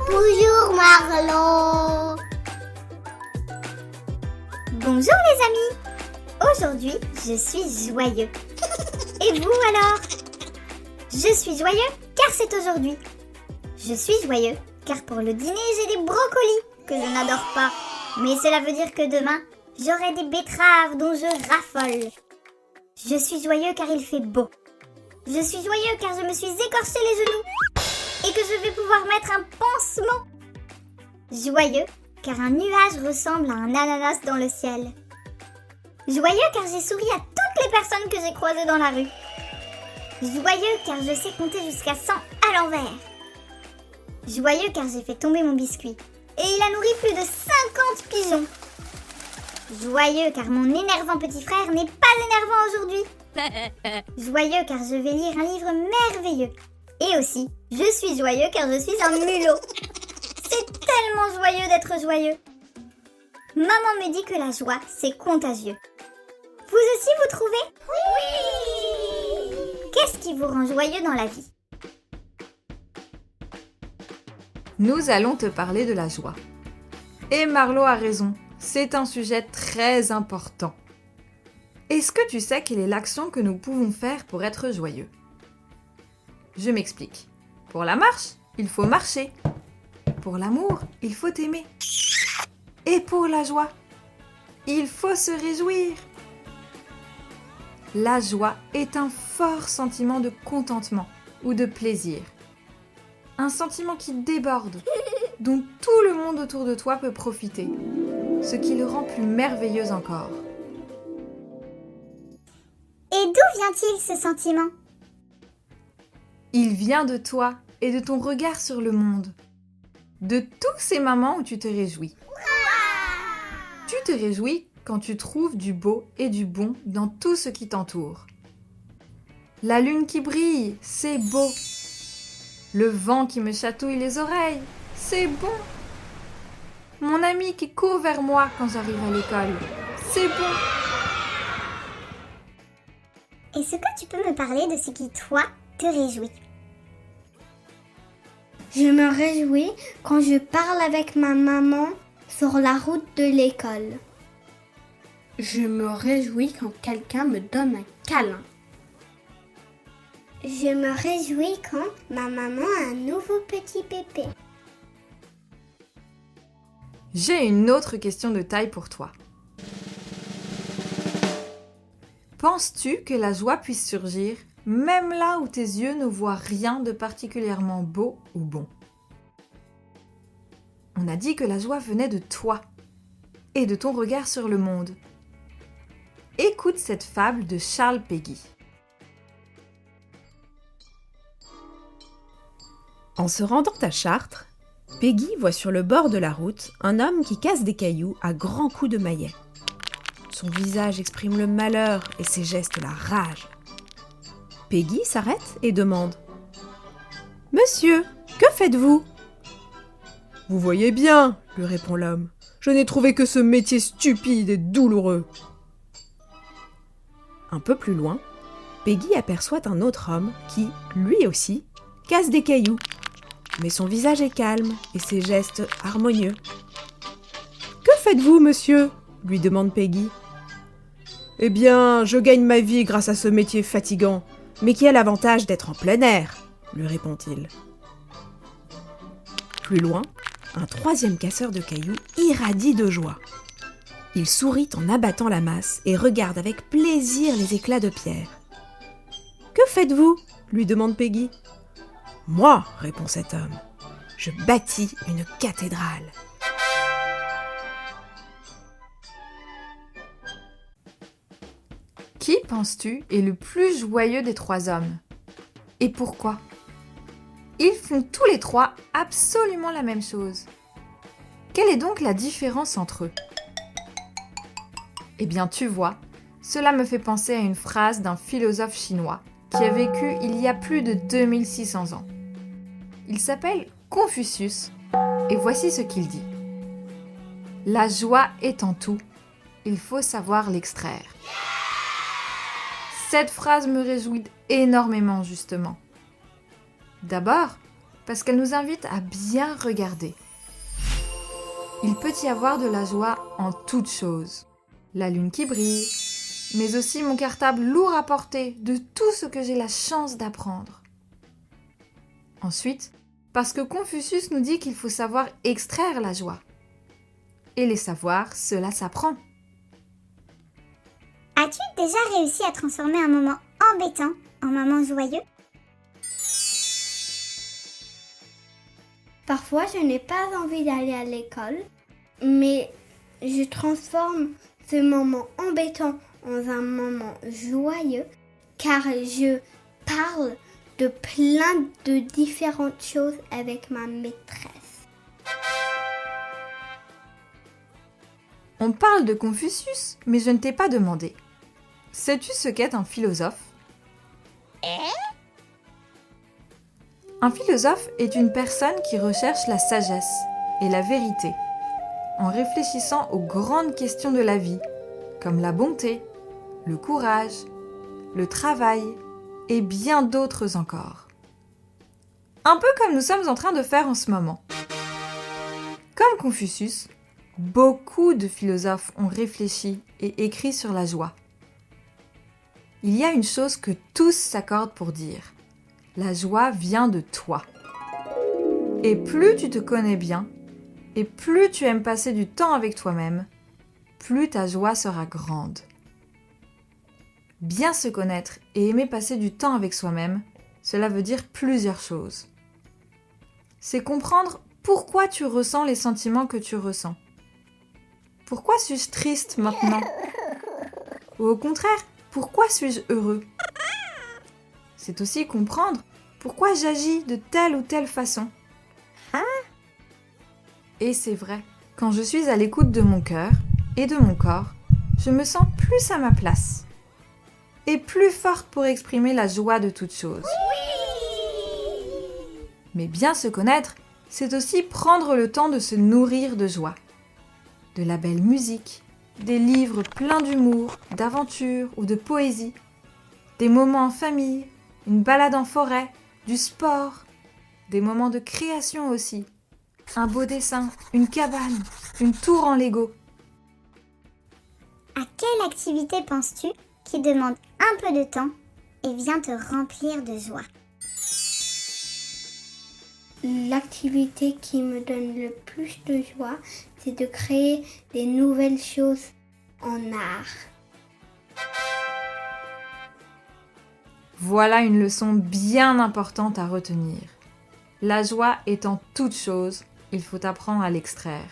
Bonjour Marlo. Bonjour les amis. Aujourd'hui, je suis joyeux. Et vous alors? Je suis joyeux car c'est aujourd'hui. Je suis joyeux car pour le dîner, j'ai des brocolis que je n'adore pas. Mais cela veut dire que demain, j'aurai des betteraves dont je raffole. Je suis joyeux car il fait beau. Je suis joyeux car je me suis écorché les genoux et que je vais pouvoir mettre un pansement. Joyeux car un nuage ressemble à un ananas dans le ciel. Joyeux car j'ai souri à toutes les personnes que j'ai croisées dans la rue. Joyeux car je sais compter jusqu'à 100 à l'envers. Joyeux car j'ai fait tomber mon biscuit et il a nourri plus de 50 pigeons. Joyeux car mon énervant petit frère n'est pas énervant aujourd'hui. Joyeux car je vais lire un livre merveilleux. Et aussi, je suis joyeux car je suis un mulot. C'est tellement joyeux d'être joyeux. Maman me dit que la joie, c'est contagieux. Vous aussi, vous trouvez? Oui. Qu'est-ce qui vous rend joyeux dans la vie? Nous allons te parler de la joie. Et Marlo a raison, c'est un sujet très important. Est-ce que tu sais quelle est l'action que nous pouvons faire pour être joyeux? Je m'explique. Pour la marche, il faut marcher. Pour l'amour, il faut aimer. Et pour la joie, il faut se réjouir. La joie est un fort sentiment de contentement ou de plaisir. Un sentiment qui déborde, dont tout le monde autour de toi peut profiter, ce qui le rend plus merveilleux encore. Et d'où vient-il ce sentiment? Il vient de toi et de ton regard sur le monde. De tous ces moments où tu te réjouis. Tu te réjouis quand tu trouves du beau et du bon dans tout ce qui t'entoure. La lune qui brille, c'est beau. Le vent qui me chatouille les oreilles, c'est bon. Mon ami qui court vers moi quand j'arrive à l'école, c'est bon. Est-ce que tu peux me parler de ce qui, toi, te réjouit? Je me réjouis quand je parle avec ma maman sur la route de l'école. Je me réjouis quand quelqu'un me donne un câlin. Je me réjouis quand ma maman a un nouveau petit bébé. J'ai une autre question de taille pour toi. Penses-tu que la joie puisse surgir même là où tes yeux ne voient rien de particulièrement beau ou bon? On a dit que la joie venait de toi et de ton regard sur le monde. Écoute cette fable de Charles Péguy. En se rendant à Chartres, Péguy voit sur le bord de la route un homme qui casse des cailloux à grands coups de maillet. Son visage exprime le malheur et ses gestes la rage. Péguy s'arrête et demande « Monsieur, que faites-vous » ? « Vous voyez bien, » lui répond l'homme, « je n'ai trouvé que ce métier stupide et douloureux. » Un peu plus loin, Péguy aperçoit un autre homme qui, lui aussi, casse des cailloux. Mais son visage est calme et ses gestes harmonieux. « Que faites-vous, monsieur » lui demande Péguy. « Eh bien, je gagne ma vie grâce à ce métier fatigant, mais qui a l'avantage d'être en plein air, » lui répond-il. Plus loin, un troisième casseur de cailloux irradie de joie. Il sourit en abattant la masse et regarde avec plaisir les éclats de pierre. « Que faites-vous » lui demande Péguy. « Moi, » répond cet homme, « je bâtis une cathédrale. » Qui, penses-tu, est le plus joyeux des trois hommes? Et pourquoi? Ils font tous les trois absolument la même chose. Quelle est donc la différence entre eux? Eh bien, tu vois, cela me fait penser à une phrase d'un philosophe chinois qui a vécu il y a plus de 2600 ans. Il s'appelle Confucius, et voici ce qu'il dit. La joie est en tout, il faut savoir l'extraire. Cette phrase me réjouit énormément, justement. D'abord, parce qu'elle nous invite à bien regarder. Il peut y avoir de la joie en toutes choses. La lune qui brille, mais aussi mon cartable lourd à porter de tout ce que j'ai la chance d'apprendre. Ensuite, parce que Confucius nous dit qu'il faut savoir extraire la joie. Et les savoirs, cela s'apprend. As-tu déjà réussi à transformer un moment embêtant en moment joyeux? Parfois, je n'ai pas envie d'aller à l'école, mais je transforme ce moment embêtant en un moment joyeux car je parle de plein de différentes choses avec ma maîtresse. On parle de Confucius, mais je ne t'ai pas demandé. Sais-tu ce qu'est un philosophe? Un philosophe est une personne qui recherche la sagesse et la vérité, en réfléchissant aux grandes questions de la vie, comme la bonté, le courage, le travail et bien d'autres encore. Un peu comme nous sommes en train de faire en ce moment. Comme Confucius, beaucoup de philosophes ont réfléchi et écrit sur la joie. Il y a une chose que tous s'accordent pour dire. La joie vient de toi. Et plus tu te connais bien, et plus tu aimes passer du temps avec toi-même, plus ta joie sera grande. Bien se connaître et aimer passer du temps avec soi-même, cela veut dire plusieurs choses. C'est comprendre pourquoi tu ressens les sentiments que tu ressens. Pourquoi suis-je triste maintenant? Ou au contraire, pourquoi suis-je heureux? C'est aussi comprendre pourquoi j'agis de telle ou telle façon. Et c'est vrai, quand je suis à l'écoute de mon cœur et de mon corps, je me sens plus à ma place et plus forte pour exprimer la joie de toute chose. Mais bien se connaître, c'est aussi prendre le temps de se nourrir de joie. De la belle musique, des livres pleins d'humour, d'aventure ou de poésie, des moments en famille, une balade en forêt, du sport, des moments de création aussi, un beau dessin, une cabane, une tour en Lego. À quelle activité penses-tu qui demande un peu de temps et vient te remplir de joie? L'activité qui me donne le plus de joie, c'est de créer des nouvelles choses en art. Voilà une leçon bien importante à retenir. La joie est en toute chose, il faut apprendre à l'extraire.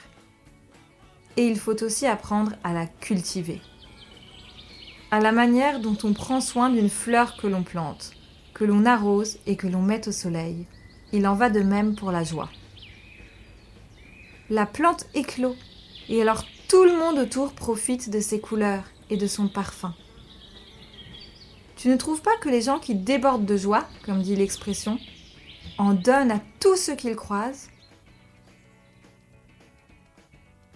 Et il faut aussi apprendre à la cultiver. À la manière dont on prend soin d'une fleur que l'on plante, que l'on arrose et que l'on met au soleil. Il en va de même pour la joie. La plante éclot, et alors tout le monde autour profite de ses couleurs et de son parfum. Tu ne trouves pas que les gens qui débordent de joie, comme dit l'expression, en donnent à tous ceux qu'ils croisent?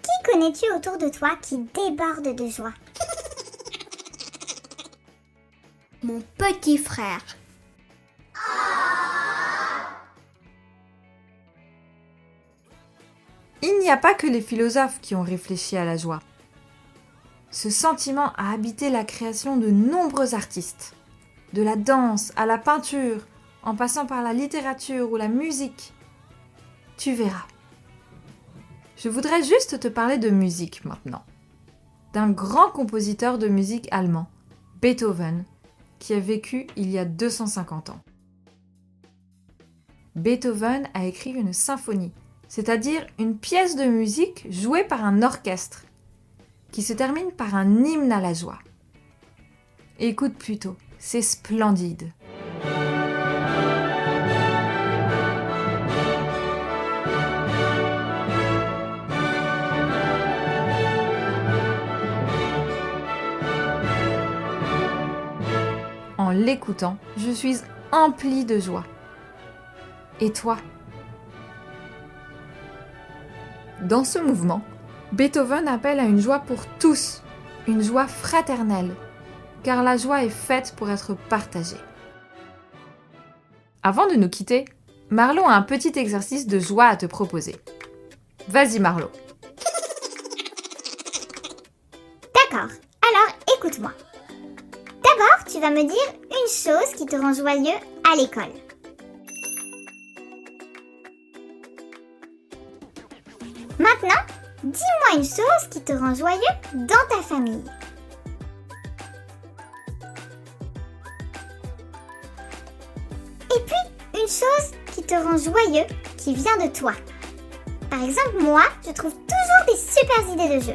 Qui connais-tu autour de toi qui déborde de joie? Mon petit frère. Il n'y a pas que les philosophes qui ont réfléchi à la joie. Ce sentiment a habité la création de nombreux artistes. De la danse à la peinture, en passant par la littérature ou la musique. Tu verras. Je voudrais juste te parler de musique maintenant. D'un grand compositeur de musique allemand, Beethoven, qui a vécu il y a 250 ans. Beethoven a écrit une symphonie, c'est-à-dire une pièce de musique jouée par un orchestre, qui se termine par un hymne à la joie. Écoute plutôt, c'est splendide. En l'écoutant, je suis emplie de joie. Et toi? Dans ce mouvement, Beethoven appelle à une joie pour tous, une joie fraternelle, car la joie est faite pour être partagée. Avant de nous quitter, Marlo a un petit exercice de joie à te proposer. Vas-y Marlo. D'accord, alors écoute-moi. D'abord, tu vas me dire une chose qui te rend joyeux à l'école. Maintenant, dis-moi une chose qui te rend joyeux dans ta famille. Et puis, une chose qui te rend joyeux qui vient de toi. Par exemple, moi, je trouve toujours des super idées de jeu.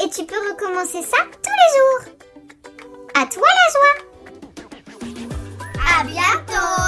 Et tu peux recommencer ça tous les jours. À toi la joie! À bientôt!